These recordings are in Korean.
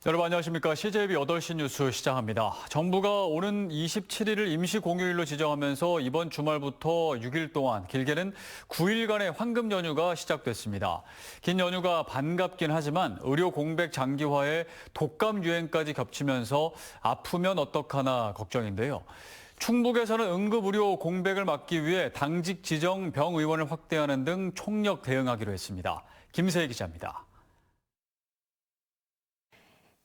여러분 안녕하십니까. CJB 8시 뉴스 시작합니다. 정부가 오는 27일을 임시 공휴일로 지정하면서 이번 주말부터 6일 동안 길게는 9일간의 황금 연휴가 시작됐습니다. 긴 연휴가 반갑긴 하지만 의료 공백 장기화에 독감 유행까지 겹치면서 아프면 어떡하나 걱정인데요. 충북에서는 응급의료 공백을 막기 위해 당직 지정 병의원을 확대하는 등 총력 대응하기로 했습니다. 김세희 기자입니다.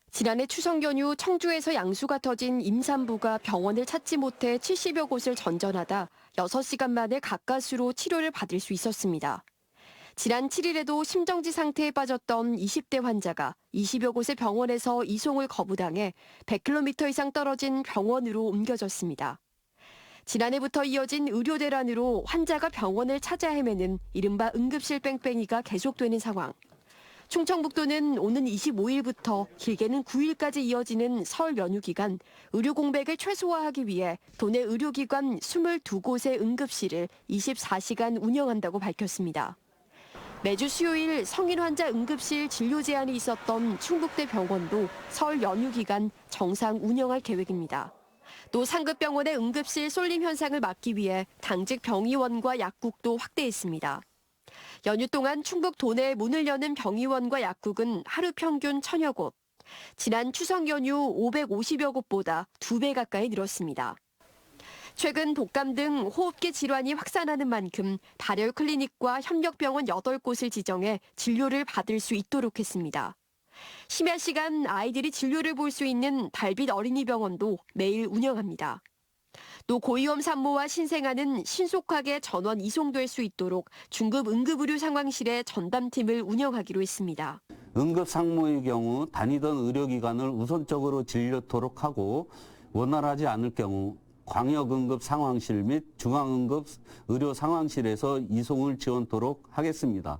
지난해 추석 연휴 청주에서 양수가 터진 임산부가 병원을 찾지 못해 70여 곳을 전전하다 6시간 만에 가까스로 치료를 받을 수 있었습니다. 지난 7일에도 심정지 상태에 빠졌던 20대 환자가 20여 곳의 병원에서 이송을 거부당해 100km 이상 떨어진 병원으로 옮겨졌습니다. 지난해부터 이어진 의료 대란으로 환자가 병원을 찾아 헤매는 이른바 응급실 뺑뺑이가 계속되는 상황. 충청북도는 오는 25일부터 길게는 9일까지 이어지는 설 연휴 기간 의료 공백을 최소화하기 위해 도내 의료기관 22곳의 응급실을 24시간 운영한다고 밝혔습니다. 매주 수요일 성인 환자 응급실 진료 제한이 있었던 충북대 병원도 설 연휴 기간 정상 운영할 계획입니다. 또 상급병원의 응급실 쏠림 현상을 막기 위해 당직 병의원과 약국도 확대했습니다. 연휴 동안 충북 도내에 문을 여는 병의원과 약국은 하루 평균 1000여 곳, 지난 추석 연휴 550여 곳보다 2배 가까이 늘었습니다. 최근 독감 등 호흡기 질환이 확산하는 만큼 발열 클리닉과 협력병원 8곳을 지정해 진료를 받을 수 있도록 했습니다. 심야 시간 아이들이 진료를 볼 수 있는 달빛 어린이병원도 매일 운영합니다. 또 고위험 산모와 신생아는 신속하게 전원 이송될 수 있도록 중급 응급의료 상황실의 전담팀을 운영하기로 했습니다. 응급 상모의 경우 다니던 의료기관을 우선적으로 진료토록 하고 원활하지 않을 경우 광역응급 상황실 및 중앙응급 의료 상황실에서 이송을 지원토록 하겠습니다.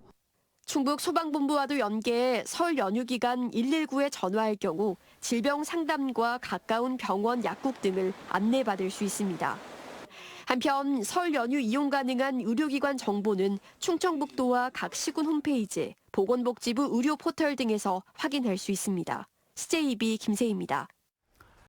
충북 소방본부와도 연계해 설 연휴 기간 119에 전화할 경우 질병 상담과 가까운 병원, 약국 등을 안내받을 수 있습니다. 한편 설 연휴 이용 가능한 의료기관 정보는 충청북도와 각 시군 홈페이지, 보건복지부 의료 포털 등에서 확인할 수 있습니다. CJB 김세희입니다.